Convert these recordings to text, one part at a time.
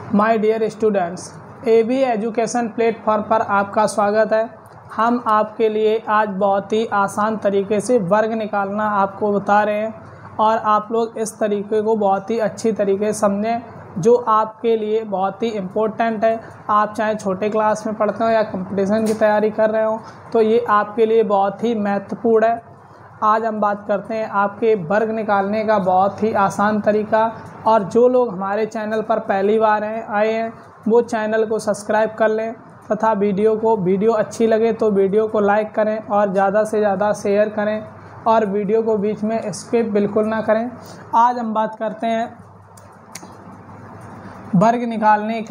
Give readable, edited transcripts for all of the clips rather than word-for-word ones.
My dear students, AB education platform पर आपका स्वागत है। हम आपके लिए आज बहुत ही आसान तरीके से वर्ग निकालना आपको बता रहे हैं और आप लोग इस तरीके को बहुत ही अच्छी तरीके से समझें, जो आपके लिए बहुत ही इम्पोर्टेंट है। आप चाहे छोटे क्लास में पढ़ते हो या कंपटीशन की तैयारी कर रहे हो, तो ये आपके लिए बहुत ही महत्वपूर्ण है। आज हम बात करते हैं आपके वर्ग निकालने का बहुत ही आसान तरीका। और जो लोग हमारे चैनल पर पहली बार आए हैं वो चैनल को सब्सक्राइब कर लें तथा वीडियो अच्छी लगे तो वीडियो को लाइक करें और ज़्यादा से ज़्यादा शेयर करें और वीडियो को बीच में स्किप बिल्कुल ना करें। आज हम बात करते हैं वर्ग निकालने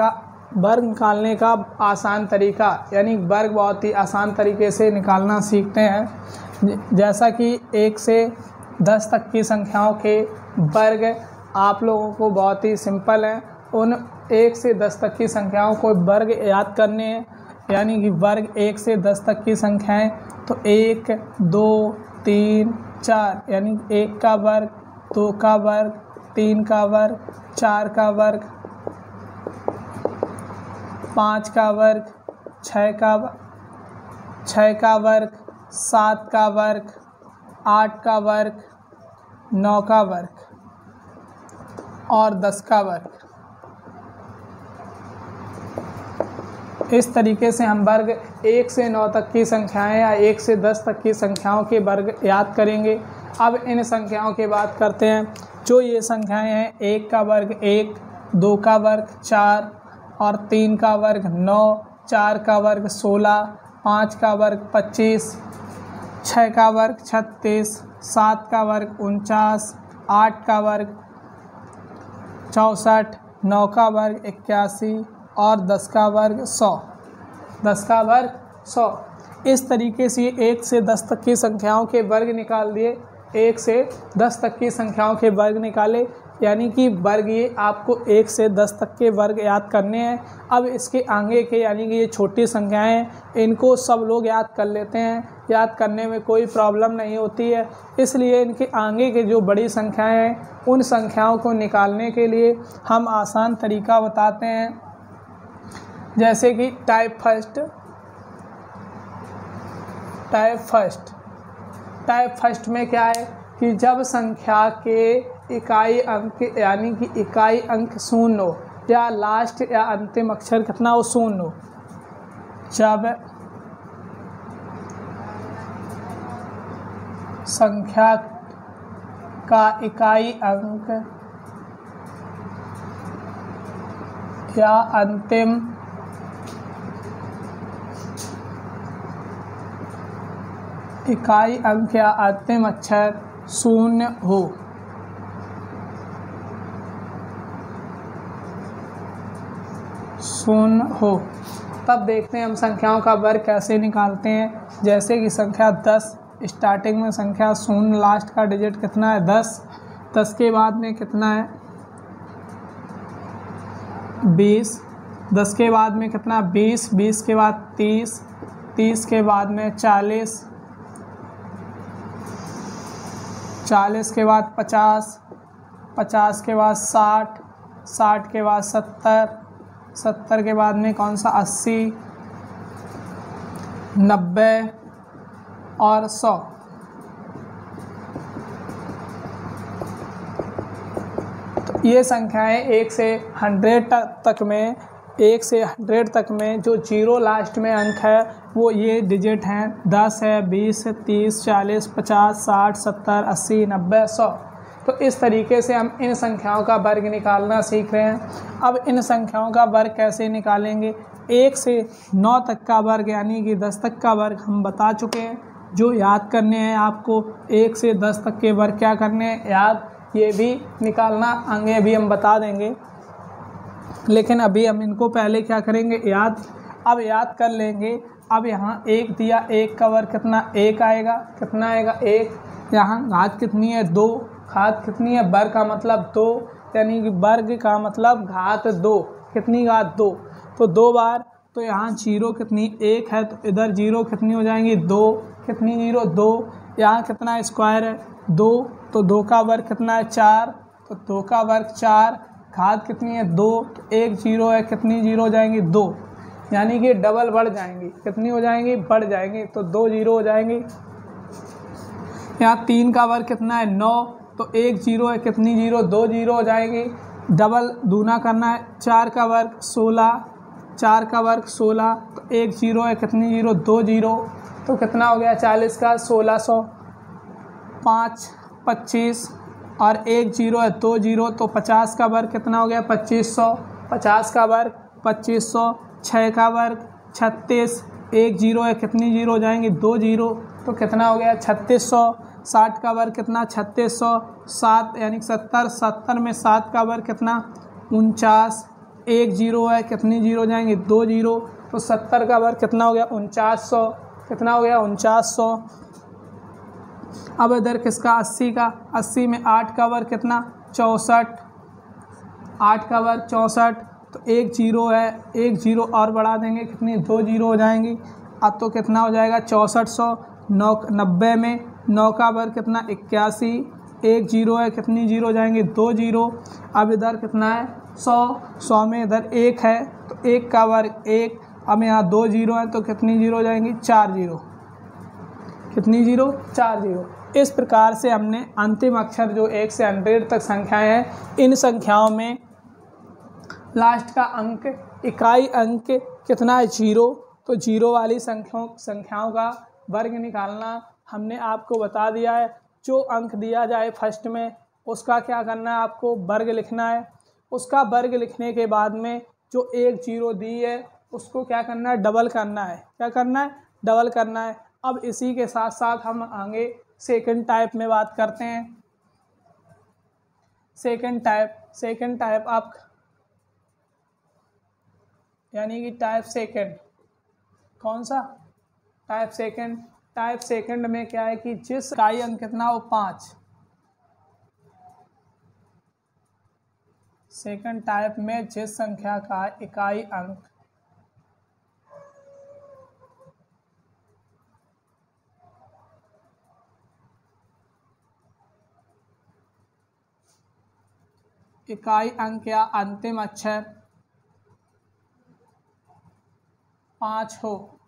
का आसान तरीका, यानी वर्ग बहुत ही आसान तरीके से निकालना सीखते हैं। जैसा कि 1 से 10 तक की संख्याओं के वर्ग आप लोगों को बहुत ही सिंपल है। उन 1 से 10 तक की संख्याओं को वर्ग याद करने हैं, यानी कि वर्ग 1 से 10 तक की संख्याएं तो 1, 2, 3, 4, यानी 1 का वर्ग, 2 का वर्ग, 3 का वर्ग, 4 का वर्ग, 5 का वर्ग, 6 का वर्ग, 7 का वर्ग, 8 का वर्ग, 9 का वर्ग और 10 का वर्ग। इस तरीके से हम वर्ग 1 से 9 तक की संख्याएं या 1 से 10 तक की संख्याओं के वर्ग याद करेंगे। अब इन संख्याओं की बात करते हैं। जो ये संख्याएं हैं, 1 का वर्ग 1, 2 का वर्ग 4 और 3 का वर्ग 9, 4 का वर्ग 16, 5 का वर्ग 25, 6 का वर्ग 36, 7 का वर्ग 49, 8 का वर्ग 64, 9 का वर्ग 81 और 10 का वर्ग 100। 10 का वर्ग 100। इस तरीके से 1 से 10 तक की संख्याओं के वर्ग निकाल दिए। 1 से 10 तक की संख्याओं के वर्ग निकाले, यानी कि वर्ग ये आपको 1 से 10 तक के वर्ग याद करने हैं। अब इसके आगे के, यानी कि ये छोटी संख्याएं हैं, इनको सब लोग याद कर लेते हैं। याद करने में कोई प्रॉब्लम नहीं होती है, इसलिए इनके आगे के जो बड़ी संख्याएं हैं उन संख्याओं को निकालने के लिए हम आसान तरीका बताते हैं। जैसे कि टाइप फर्स्ट में क्या है कि जब संख्या के इकाई अंक, यानी कि इकाई अंक 0 हो या लास्ट या अंतिम अक्षर कितना हो, 0 हो। जब संख्या का इकाई अंक या अंतिम इकाई अंक या अंतिम अक्षर 0 हो। तब देखते हैं हम संख्याओं का वर्ग कैसे निकालते हैं। जैसे कि संख्या 10, स्टार्टिंग में संख्या 0, लास्ट का डिजिट कितना है, 10। 10 के बाद में कितना है, 20। 10 के बाद में कितना, 20। 20 के बाद 30। 30 के बाद में 40। 40 के बाद 50। 50 के बाद 60। 60 के बाद 70। 70 के बाद में कौन सा, 80, 90 और 100। तो ये संख्याएं 1 से 100 तक में जो 0 लास्ट में अंक है वो ये डिजिट हैं। 10 है, 20 है, 30, 40, 50, 60, 70, 80, 90, 100। तो इस तरीके से हम इन संख्याओं का वर्ग निकालना सीख रहे हैं। अब इन संख्याओं का वर्ग कैसे निकालेंगे। 1 से 9 तक का वर्ग, यानी कि 10 तक का वर्ग हम बता चुके हैं। जो याद करने हैं आपको, 1 से 10 तक के वर्ग क्या करने हैं याद, ये भी निकालना आगे भी हम बता देंगे, लेकिन अभी हम इनको पहले क्या करेंगे, याद। अब याद कर लेंगे। अब यहाँ 1 दिया, 1 का वर्ग कितना, 1 आएगा। कितना आएगा, 1। यहाँ घात कितनी है, 2। घात कितनी है, वर्ग का मतलब 2, यानी कि वर्ग का मतलब घात 2। कितनी घात, 2। तो 2 बार, तो यहाँ 0 कितनी, 1 है, तो इधर 0 कितनी हो जाएंगी, 2। कितनी 0, 2। यहाँ कितना स्क्वायर है, 2, तो 2 का वर्ग कितना है, 4। तो 2 का वर्ग 4। घात कितनी है 2, तो एक जीरो है, कितनी जीरो हो जाएंगी 2, यानी कि डबल बढ़ जाएंगी, कितनी हो जाएंगी बढ़ जाएंगी, तो 2 जीरो हो जाएंगी। यहाँ 3 का वर्ग कितना है 9, तो एक जीरो है, कितनी जीरो 2 जीरो हो जाएंगी। डबल दूना करना है, 4 का वर्ग 16, 4 का वर्ग 16, तो एक जीरो है, कितनी जीरो 2 जीरो, तो कितना हो गया 40 का 1600, 5 25 और एक जीरो है 2 जीरो, तो 50 का वर्ग कितना हो गया 2500, 50 का वर्ग 2500, 6 का वर्ग 36, एक जीरो है, कितनी जीरो हो जाएंगी 2 जीरो, तो कितना हो गया 3600, 60 का वर्ग कितना 3600, 7 यानी 70, 70 में 7 का वर्ग कितना 49, एक जीरो है, कितनी जीरो हो जाएंगी 2 जीरो, तो 70 का वर्ग कितना हो गया 4900, कितना हो गया 4900। अब इधर किसका 80 का, 80 में 8 का वर्ग कितना 64, 8 का वर्ग 64, तो एक जीरो है, एक जीरो और बढ़ा देंगे, कितनी 2 जीरो हो जाएंगी। अब तो कितना हो जाएगा 6400, 90 में 9 का वर्ग कितना 81, एक जीरो है, कितनी जीरो हो जाएंगे 2 जीरो। अब इधर कितना है 100, 100 में इधर 1 है, तो 1 का वर्ग 1, अब यहाँ 2 जीरो है, तो कितनी जीरो हो जाएंगी 4 जीरो, कितनी जीरो 4 जीरो। इस प्रकार से हमने अंतिम अक्षर जो 1 से 100 तक संख्याएं हैं, इन संख्याओं में लास्ट का अंक इकाई अंक कितना है 0, तो 0 वाली संख्याओं का वर्ग निकालना हमने आपको बता दिया है। जो अंक दिया जाए फर्स्ट में उसका क्या करना है, आपको वर्ग लिखना है। उसका वर्ग लिखने के बाद में जो एक जीरो दी है उसको क्या करना है, डबल करना है। क्या करना है, डबल करना है। अब इसी के साथ साथ हम आगे सेकंड टाइप में बात करते हैं। सेकंड टाइप आप यानी कि टाइप सेकंड, कौन सा टाइप सेकंड। टाइप सेकंड में क्या है कि जिस इकाई अंक कितना हो 5, सेकंड टाइप में जिस संख्या का इकाई अंक या अंतिम अक्षर 5 हो,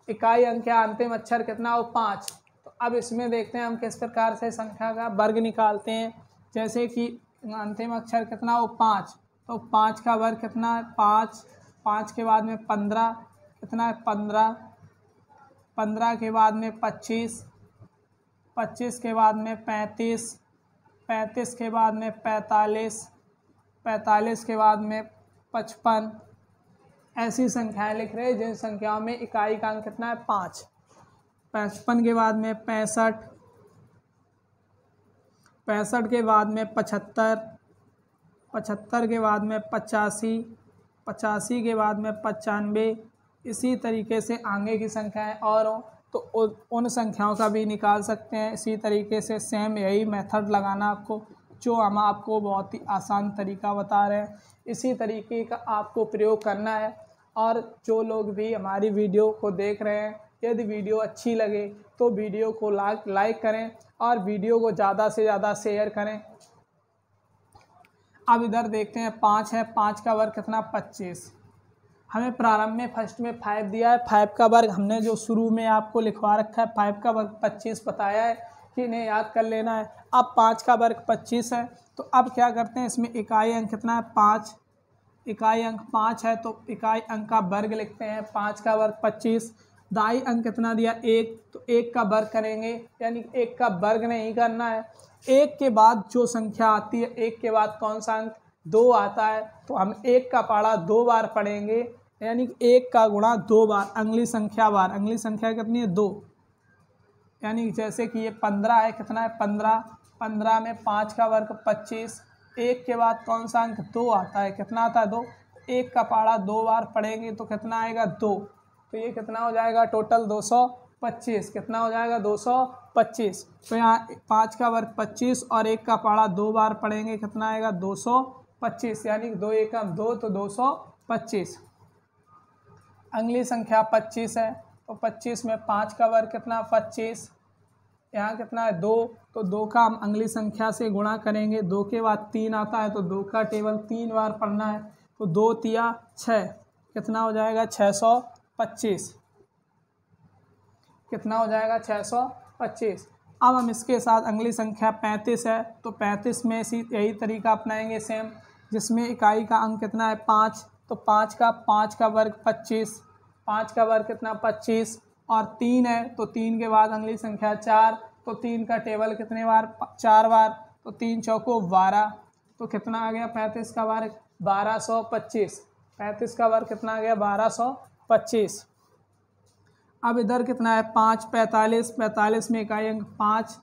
इकाई अंक या अंतिम अक्षर कितना हो 5। तो अब इसमें देखते हैं हम किस प्रकार से संख्या का वर्ग निकालते हैं। जैसे कि अंतिम अक्षर कितना हो 5, तो 5 का वर्ग कितना है 5, 5 के बाद में 15 कितना है 15, 15 के बाद में 25, 25 के बाद में 35, 35 के बाद में 45, 45 के बाद में 55। ऐसी संख्याएं लिख रहे हैं जिन संख्याओं में इकाई का अंक कितना है 5। 55 के बाद में 65, 65 के बाद में 75, 75 के बाद में 85, 85 के बाद में 95। इसी तरीके से आगे की संख्याएं और हों तो उन संख्याओं का भी निकाल सकते हैं। इसी तरीके से सेम यही मेथड लगाना आपको, जो हम आपको बहुत ही आसान तरीका बता रहे हैं। इसी तरीके का आपको प्रयोग करना है। और जो लोग भी हमारी वीडियो को देख रहे हैं, यदि वीडियो अच्छी लगे तो वीडियो को लाइक करें और वीडियो को ज़्यादा से ज़्यादा शेयर करें। अब इधर देखते हैं 5 है, 5 का वर्ग कितना 25। हमें प्रारंभ में फर्स्ट में 5 दिया है, 5 का वर्ग हमने जो शुरू में आपको लिखवा रखा है 5 का वर्ग 25 बताया है कि इन्हें याद कर लेना है। अब 5 का वर्ग 25 है, तो अब क्या करते हैं, इसमें इकाई अंक कितना है 5, इकाई अंक 5 है तो इकाई अंक का वर्ग लिखते हैं। 5 का वर्ग 25, दाई अंक कितना दिया 1, तो 1 का वर्ग करेंगे, यानी 1 का वर्ग नहीं करना है। 1 के बाद जो संख्या आती है, 1 के बाद कौन सा अंक 2 आता है, तो हम 1 का पढ़ा 2 बार पढ़ेंगे, यानी 1 का गुणा 2 बार अगली संख्या बार। अगली संख्या कितनी है 2, यानी जैसे कि ये 15 है, कितना है 15, 15 में 5 का वर्ग 25, 1 के बाद कौन सा अंक 2 आता है, कितना आता है 2, 1 का पहाड़ा 2 बार पढ़ेंगे तो कितना आएगा 2, तो ये कितना हो जाएगा टोटल 225, कितना हो जाएगा 225। तो यहाँ 5 का वर्ग 25 और 1 का पहाड़ा 2 बार पढ़ेंगे, कितना आएगा 225, यानी 2 एकम 2 तो 225। अगली संख्या 25 है, तो 25 में 5 का वर्ग कितना 25, यहाँ कितना है 2, तो 2 का हम अगली संख्या से गुणा करेंगे। 2 के बाद 3 आता है तो 2 का टेबल 3 बार पढ़ना है, तो 2 तिया 6, कितना हो जाएगा 625, कितना हो जाएगा 625। अब हम इसके साथ अगली संख्या 35 है, तो 35 में यही तरीका अपनाएंगे सेम, जिसमें इकाई का अंक कितना है 5, तो 5 का वर्ग 25, 5 का वर्ग कितना 25, और 3 है तो 3 के बाद अगली संख्या 4, तो 3 का टेबल कितने बार 4 बार, तो 3 चौको 12, तो कितना आ गया 35 का वर्ग 1225, 35 का वर्ग कितना आ गया 1225। अब इधर कितना है 5, 45, 45 में इकाई अंक 5,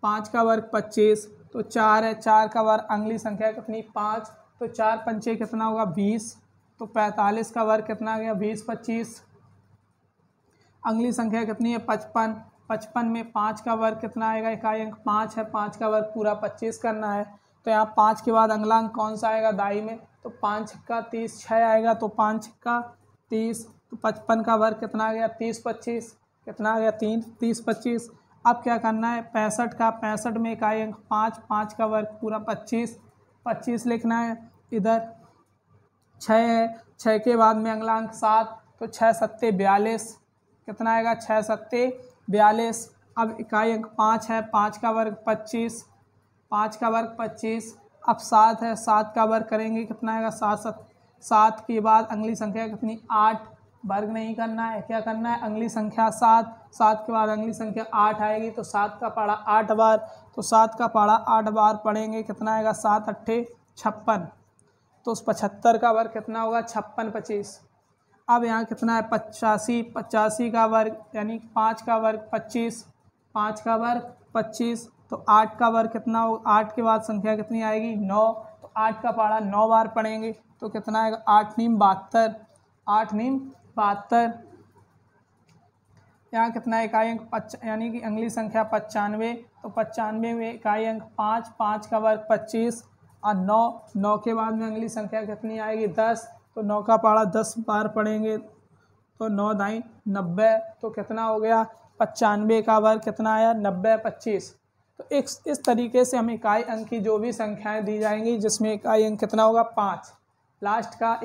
5 का वर्ग 25, तो 4 है, 4 का वर्ग अगली संख्या कितनी 5, तो 4 पंचे कितना होगा 20, तो 45 का वर्ग कितना आ गया 20 25। अगली संख्या कितनी है 55, 55 में 5 का वर्ग कितना आएगा, इकाई अंक 5 है, 5 का वर्ग पूरा 25 करना है, तो यहाँ 5 के बाद अगला अंक कौन सा आएगा दाई में, तो 5 छक्का 30, 6 आएगा, तो 5 छक्का 30, तो 55 का वर्ग कितना आ गया 30 25, कितना आ गया 30 25। अब क्या करना है 65 का, 65 में इकाई अंक 5, 5 का वर्ग पूरा 25, 25 लिखना है। इधर 6 है, 6 के बाद में अगला अंक 7, तो 6 सत्ते 42, कितना आएगा 6 सत्ते 42। अब इकाई अंक 5 है, 5 का वर्ग 25, 5 का वर्ग 25। अब 7 है, 7 का वर्ग करेंगे कितना आएगा 7 के बाद अगली संख्या कितनी 8, वर्ग नहीं करना है, क्या करना है अगली संख्या 7, 7 के बाद अगली संख्या 8 आएगी, तो 7 का पढ़ा 8 बार, तो 7 का पढ़ा 8 बार पढ़ेंगे कितना आएगा 7 अट्ठे 56, तो उस 75 का वर्ग कितना होगा 56 25। अब यहाँ कितना है 85, 85 का वर्ग यानी 5 का वर्ग 25, 5 का वर्ग 25, तो 8 का वर्ग कितना हो, 8 के बाद संख्या कितनी आएगी 9, तो 8 का पढ़ा 9 बार पढ़ेंगे, तो कितना आएगा 8 नीम 72, 8 नीम 72। यहाँ कितना इकाई अंक यानी कि अगली संख्या 95, तो 95 में इकाई अंक 5, 5 का वर्ग 25, और 9, 9 के बाद में अगली संख्या कितनी आएगी 10, तो 9 का पढ़ा 10 बार पढ़ेंगे, तो 9 दाई 90, तो कितना हो गया 95 का वर्ग कितना आया 90 25। तो इस तरीके से हम इकाई अंक की जो भी संख्याएं दी जाएंगी जिसमें इकाई अंक कितना होगा 5, लास्ट का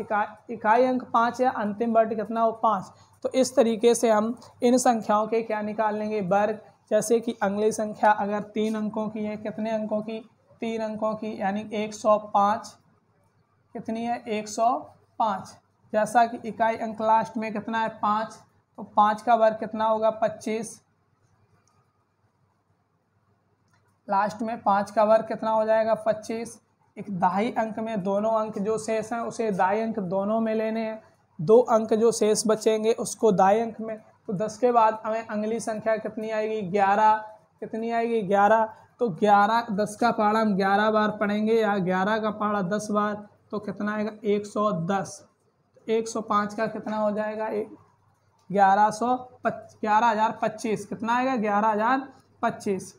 इकाई अंक 5 या अंतिम वर्ड कितना हो 5, तो इस तरीके से हम इन संख्याओं के क्या निकाल लेंगे वर्ग। जैसे कि अगली संख्या अगर 3 अंकों की है, कितने अंकों की 3 अंकों की, यानी 105, कितनी है 105। जैसा कि इकाई अंक लास्ट में कितना है 5, तो 5 का वर्ग कितना होगा 25, लास्ट में 5 का वर्ग कितना हो जाएगा 25। एक दाई अंक में दोनों अंक जो शेष हैं उसे दाई अंक दोनों में लेने हैं, 2 अंक जो शेष बचेंगे उसको दाई अंक में, तो 10 के बाद हमें अगली संख्या कितनी आएगी 11, कितनी आएगी 11, तो 11 10 का पहाड़ा हम 11 बार पढ़ेंगे या 11 का पहाड़ा 10 बार, तो कितना आएगा 110, 105 का कितना हो जाएगा 11,025, कितना आएगा 11,025।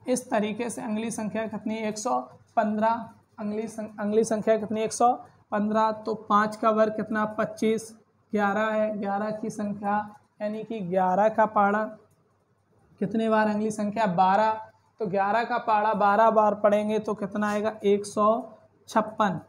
इस तरीके से अगली संख्या कितनी 115, अगली संख्या कितनी 115, तो 5 का वर्ग कितना 25, 11 है, 11 की संख्या यानी कि 11 का पहाड़ा कितने बार अगली संख्या 12, तो 11 का पहाड़ा 12 बार पढ़ेंगे तो कितना आएगा 156।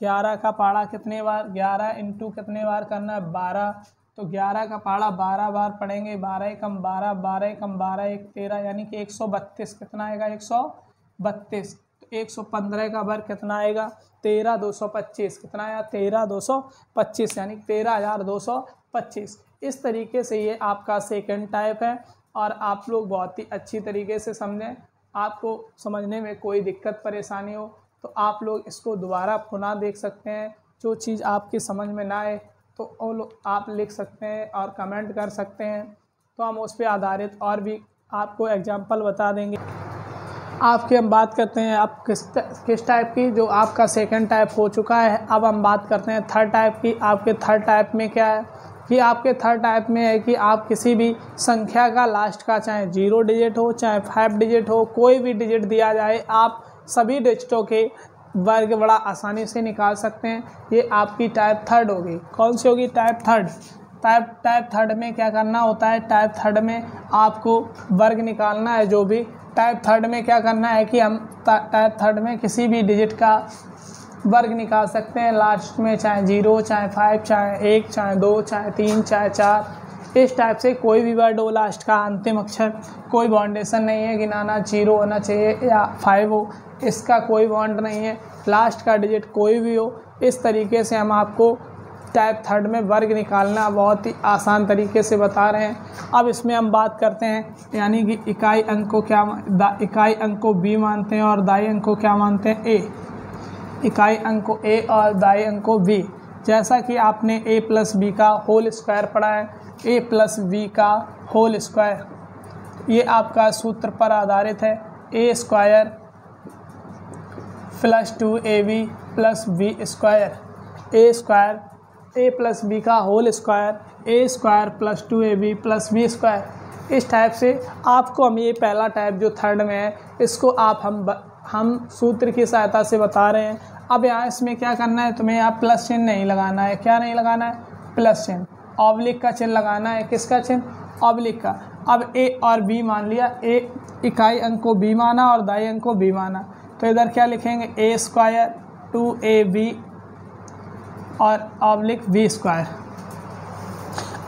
11 का पहाड़ा कितने बार 11 इंटू कितने बार करना है 12, तो 11 का पहाड़ा 12 बार पढ़ेंगे, 12 एकम 12, 12 एकम 12 एक 13 यानी कि 132, कितना आएगा 132। तो 115 का वर्ग कितना आएगा 13,225, कितना आया 13,225 यानी 13,225। इस तरीके से ये आपका सेकंड टाइप है और आप लोग बहुत ही अच्छी तरीके से समझें। आपको समझने में कोई दिक्कत परेशानी हो तो आप लोग इसको दोबारा पुनः देख सकते हैं। जो चीज़ आपकी समझ में ना आए तो आप लिख सकते हैं और कमेंट कर सकते हैं, तो हम उस पर आधारित और भी आपको एग्जाम्पल बता देंगे। आपकी हम बात करते हैं अब किस टाइप की, जो आपका सेकंड टाइप हो चुका है। अब हम बात करते हैं थर्ड टाइप की। आपके थर्ड टाइप में क्या है कि आपके थर्ड टाइप में है कि आप किसी भी संख्या का लास्ट का चाहे 0 डिजिट हो चाहे 5 डिजिट हो, कोई भी डिजिट दिया जाए, आप सभी डिजिटों के वर्ग बड़ा आसानी से निकाल सकते हैं। ये आपकी टाइप थर्ड होगी। कौन सी होगी टाइप थर्ड। टाइप थर्ड में क्या करना होता है, टाइप थर्ड में आपको वर्ग निकालना है। जो भी टाइप थर्ड में क्या करना है कि हम टाइप थर्ड में किसी भी डिजिट का वर्ग निकाल सकते हैं लास्ट में, चाहे 0, चाहे 5, चाहे 1, चाहे 2, चाहे 3, चाहे 4। इस टाइप से कोई भी वर्ड हो, लास्ट का अंतिम अक्षर, कोई बाउंडेशन नहीं है कि ना 0 होना चाहिए या 5 हो, इसका कोई बाउंड नहीं है। लास्ट का डिजिट कोई भी हो, इस तरीके से हम आपको टाइप थर्ड में वर्ग निकालना बहुत ही आसान तरीके से बता रहे हैं। अब इसमें हम बात करते हैं, यानी कि इकाई अंक को बी मानते हैं और दाई अंक को क्या मानते हैं, ए। इकाई अंक को ए और दाई अंक को बी। जैसा कि आपने a प्लस बी का होल स्क्वायर पढ़ा है, a प्लस बी का होल स्क्वायर, ये आपका सूत्र पर आधारित है, a square plus 2ab plus B square, a plus B का whole square, a square plus 2ab plus B square. इस टाइप से आपको हम ये पहला टाइप जो थर्ड में है, इसको आप हम सूत्र की सहायता से बता रहे हैं। अब यहाँ इसमें क्या करना है, तुम्हें यहाँ प्लस चिन्ह नहीं लगाना है। क्या नहीं लगाना है, प्लस चिन्ह, ऑब्लिक का चिन्ह लगाना है। किसका चिन्ह, ऑब्लिक का। अब a और b मान लिया, a इकाई अंक को b माना और दाई अंक को b माना, तो इधर क्या लिखेंगे, a स्क्वायर 2ab और ऑब्लिक b स्क्वायर।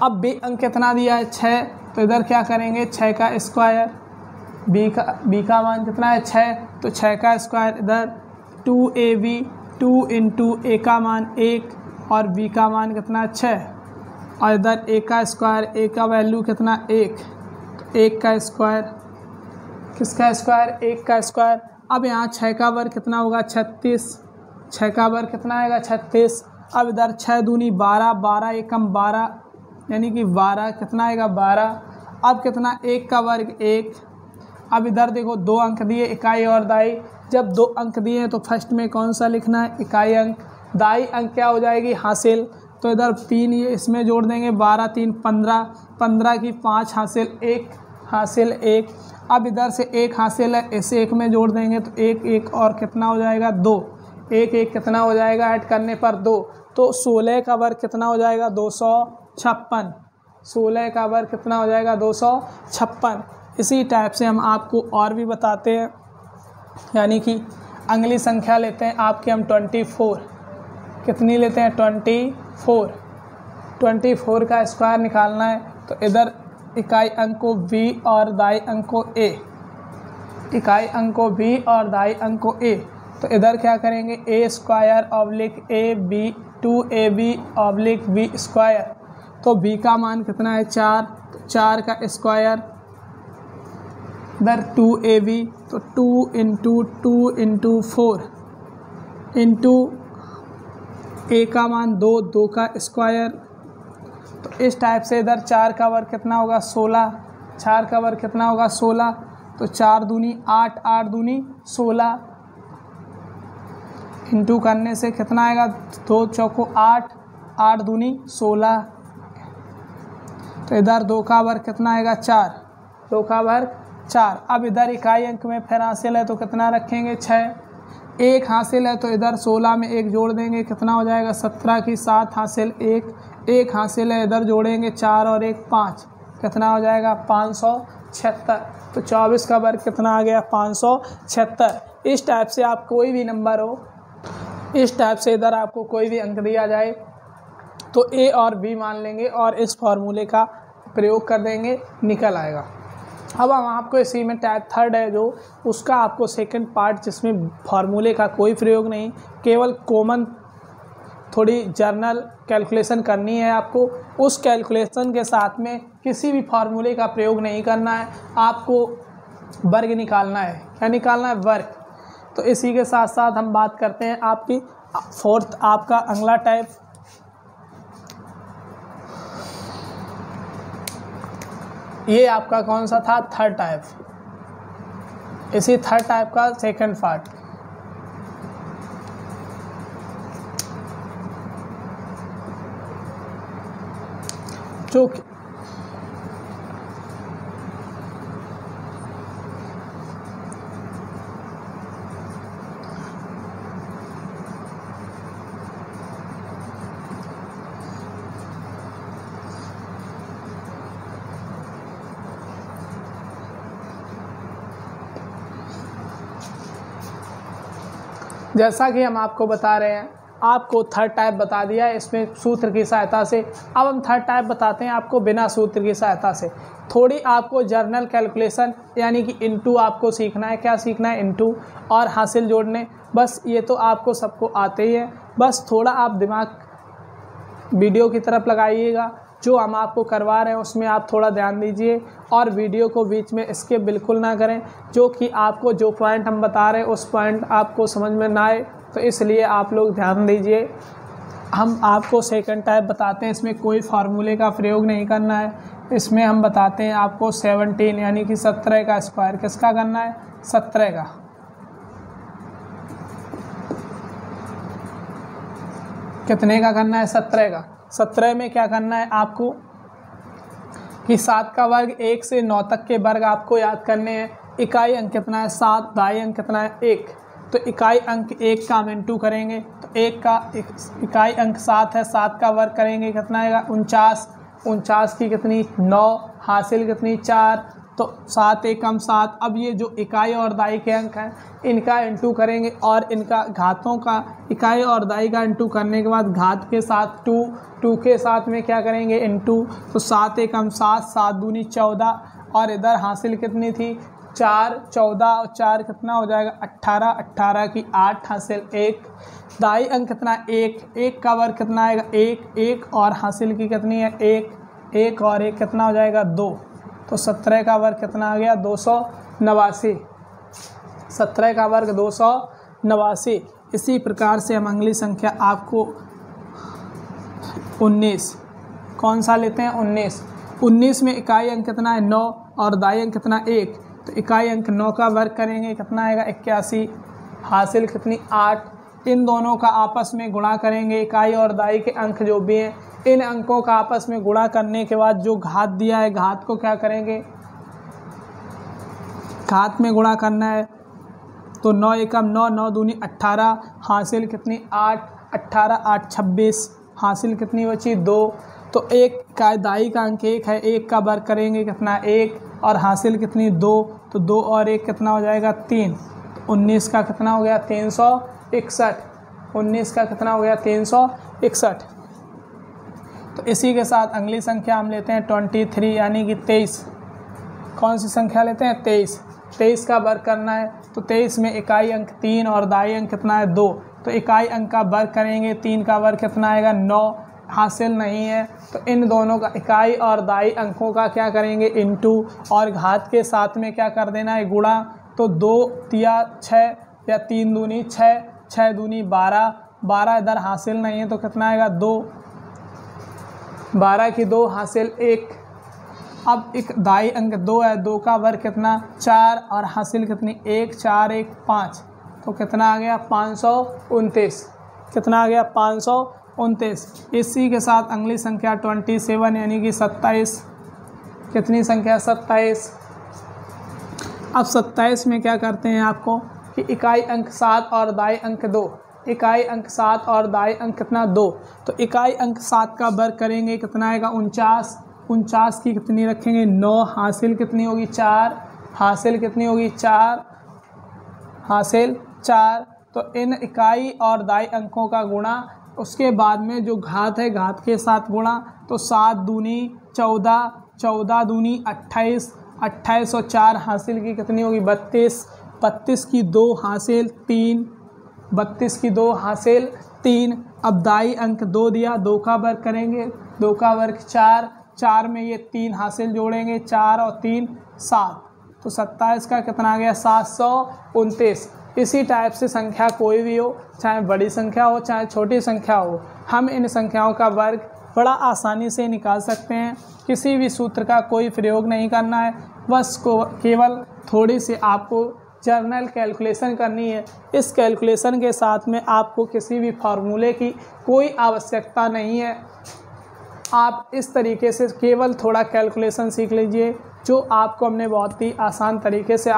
अब b अंक कितना दिया है, 6, तो इधर क्या करेंगे, 6 का स्क्वायर, b का मान कितना है, 6, तो 6 का स्क्वायर, इधर 2ab 2 इंटू a का मान 1 और b का मान कितना 6, और इधर a का स्क्वायर, a का वैल्यू कितना 1, तो 1 का स्क्वायर, किसका स्क्वायर, 1 का स्क्वायर। अब यहाँ 6 का वर्ग कितना होगा, 36, 6 का वर्ग कितना आएगा, 36। अब इधर 6 दूनी 12, 12 एकम 12, यानी कि 12 कितना आएगा, 12। अब कितना, 1 का वर्ग 1। अब इधर देखो 2 अंक दिए, इकाई और दाई। जब 2 अंक दिए हैं तो फर्स्ट में कौन सा लिखना है, इकाई अंक। दाई अंक क्या हो जाएगी, हासिल, तो इधर 3 ये इसमें जोड़ देंगे, 12 3 15, 15 की 5 हासिल, 1 हासिल 1। अब इधर से 1 हासिल है, इसे 1 में जोड़ देंगे तो 1 1 और कितना हो जाएगा, 2, 1 1 कितना हो जाएगा, ऐड करने पर 2, तो 16 का वर्ग कितना हो जाएगा, 256। 16 का वर्ग कितना हो जाएगा, 256। इसी टाइप से हम आपको और भी बताते हैं, यानी कि अगली संख्या लेते हैं आपके हम 24। कितनी लेते हैं, 24। 24 का स्क्वायर निकालना है, तो इधर इकाई अंक को b और दाई अंक को a, इकाई अंक को b और दाई अंक को a, तो इधर क्या करेंगे, a square oblique ab 2ab oblique b square, तो b का मान कितना है, 4, तो 4 का स्क्वायर, इधर 2ab, तो 2 इंटू 4 इंटू a का मान 2, 2 का स्क्वायर, तो इस टाइप से इधर 4 का वर्ग कितना होगा, 16, 4 का वर्ग कितना होगा, 16, तो 4 दूनी 8, 8 दूनी 16, इंटू करने से कितना आएगा, 2 चौको 8, 8 दूनी 16, तो इधर 2 का वर्ग कितना आएगा, 4, 2 का वर्ग 4। अब इधर इकाई अंक में फिर हासिल है तो कितना रखेंगे, 6, 1 हासिल है तो इधर 16 में 1 जोड़ देंगे, कितना हो जाएगा, 17 की 7 हासिल, 1 हासिल है, इधर जोड़ेंगे 4 और 1 5, कितना हो जाएगा, 576। तो 24 का वर्ग कितना आ गया, 576। इस टाइप से आप कोई भी नंबर हो, इस टाइप से इधर आपको कोई भी अंक दिया जाए तो a और b मान लेंगे और इस फार्मूले का प्रयोग कर देंगे, निकल आएगा। अब हम आपको इसी में टाइप थर्ड है जो, उसका आपको सेकंड पार्ट जिसमें फार्मूले का कोई प्रयोग नहीं, केवल कॉमन थोड़ी जर्नल कैलकुलेशन करनी है आपको। उस कैलकुलेशन के साथ में किसी भी फार्मूले का प्रयोग नहीं करना है, आपको वर्ग निकालना है। क्या निकालना है, वर्ग। तो इसी के साथ साथ हम बात करते हैं आपकी फोर्थ, आपका अगला टाइप, ये आपका कौन सा था, थर्ड टाइप। इसी थर्ड टाइप का सेकंड पार्ट, जो जैसा कि हम आपको बता रहे हैं, आपको थर्ड टाइप बता दिया है इसमें सूत्र की सहायता से। अब हम थर्ड टाइप बताते हैं आपको बिना सूत्र की सहायता से। थोड़ी आपको जर्नल कैलकुलेशन यानी कि इनटू आपको सीखना है। क्या सीखना है? इनटू और हासिल जोड़ने। बस ये तो आपको सबको आते ही है, बस थोड़ा आप दिमाग वीडियो की तरफ लगाइएगा। जो हम आपको करवा रहे हैं उसमें आप थोड़ा ध्यान दीजिए और वीडियो को बीच में स्किप बिल्कुल ना करें, जो कि आपको जो पॉइंट हम बता रहे हैं उस पॉइंट आपको समझ में ना आए, तो इसलिए आप लोग ध्यान दीजिए। हम आपको सेकंड टाइप बताते हैं, इसमें कोई फार्मूले का प्रयोग नहीं करना है। इसमें हम बताते हैं आपको 17 यानी कि 17 का स्क्वायर किसका करना है? 17 का। कितने का करना है? 17 का। 17 में क्या करना है आपको कि 7 का वर्ग 1 से 9 तक के वर्ग आपको याद करने हैं। इकाई अंक कितना है? 7। दाई अंक कितना है? 1। तो इकाई अंक 1 का हम इंटू करेंगे तो 1 का इकाई अंक 7 है, 7 का वर्ग करेंगे कितना आएगा? 49। 49 की कितनी? 9। हासिल कितनी? 4। तो 7 एकम 7। अब ये जो इकाई और दाई के अंक हैं इनका इंटू करेंगे और इनका घातों का इकाई और दाई का इंटू करने के बाद घात के साथ 2 के साथ में क्या करेंगे? इंटू। तो 7 एकम 7, 7 दूनी 14 और इधर हासिल कितनी थी? 4। 14 और 4 कितना हो जाएगा? 18। 18 की 8 हासिल 1। दाई अंक कितना? 1। 1 का वर्ग कितना आएगा? 1। 1 और हासिल की कितनी है? 1। 1 और 1 कितना हो जाएगा? 2। तो 17 का वर्ग कितना आ गया? 289। 17 का वर्ग 289। इसी प्रकार से हम अगली संख्या आपको 19 कौन सा लेते हैं? 19। 19 में इकाई अंक कितना है? 9 और दाई अंक कितना? 1। तो इकाई अंक 9 का वर्ग करेंगे कितना आएगा? 81। हासिल कितनी? 8। इन दोनों का आपस में गुणा करेंगे, इकाई और दाई के अंक जो भी हैं इन अंकों का आपस में गुणा करने के बाद जो घात दिया है घात को क्या करेंगे? घात में गुणा करना है। तो 9 एकम 9, 9 दूनी 18। हासिल कितनी? 8। 18 8 26। हासिल कितनी बची? 2। तो एक इकाई दाई का अंक 1 है, 1 का वर्ग करेंगे कितना? 1 और हासिल कितनी? 2। तो 2 और 1 कितना हो जाएगा? 3। तो 19 का कितना हो गया? 361। 19 का कितना हो गया? 361। तो इसी के साथ अगली संख्या हम लेते हैं 23 यानी कि 23। कौन सी संख्या लेते हैं? 23। 23 का वर्ग करना है तो 23 में इकाई अंक 3 और दाई अंक कितना है? 2। तो इकाई अंक का वर्ग करेंगे, 3 का वर्ग कितना आएगा? 9। हासिल नहीं है तो इन दोनों का इकाई और दाई अंकों का क्या करेंगे? इंटू और घात के साथ में क्या कर देना है? गुणा। तो 2 तिया 6 या 3 दूनी 6, 6 दूनी 12, 12 इधर हासिल नहीं है तो कितना आएगा? 2। 12 की 2 हासिल 1। अब एक दाई अंक 2 है, 2 का वर्ग कितना? 4 और हासिल कितनी? 1। 4 1 5। तो कितना आ गया? 529। कितना आ गया? 529। इसी के साथ अगली संख्या 27 यानी कि 27। कितनी संख्या? 27। अब 27 में क्या करते हैं आपको कि इकाई अंक 7 और दाई अंक 2। इकाई अंक 7 और दाई अंक कितना? 2। तो इकाई अंक 7 का वर्ग करेंगे कितना आएगा? 49। 49 की कितनी रखेंगे? 9। हासिल कितनी होगी? 4। हासिल कितनी होगी? 4। हासिल 4। तो इन इकाई और दाई अंकों का गुणा, उसके बाद में जो घात है घात के साथ गुणा। तो 7 दूनी 14, 14 दूनी 28, 28 और 4 हासिल की कितनी होगी? 32। 32 की 2 हासिल 3, 32 की 2 हासिल 3। अब दाई अंक 2 दिया, 2 का वर्ग करेंगे, 2 का वर्ग 4, 4 में ये 3 हासिल जोड़ेंगे, 4 और 3 7। तो 27 का कितना आ गया? 729। इसी टाइप से संख्या कोई भी हो, चाहे बड़ी संख्या हो चाहे छोटी संख्या हो, हम इन संख्याओं का वर्ग बड़ा आसानी से निकाल सकते हैं। किसी भी सूत्र का कोई प्रयोग नहीं करना है, बस केवल थोड़ी सी आपको जर्नल कैलकुलेशन करनी है। इस कैलकुलेशन के साथ में आपको किसी भी फार्मूले की कोई आवश्यकता नहीं है। आप इस तरीके से केवल थोड़ा कैलकुलेशन सीख लीजिए, जो आपको हमने बहुत ही आसान तरीके से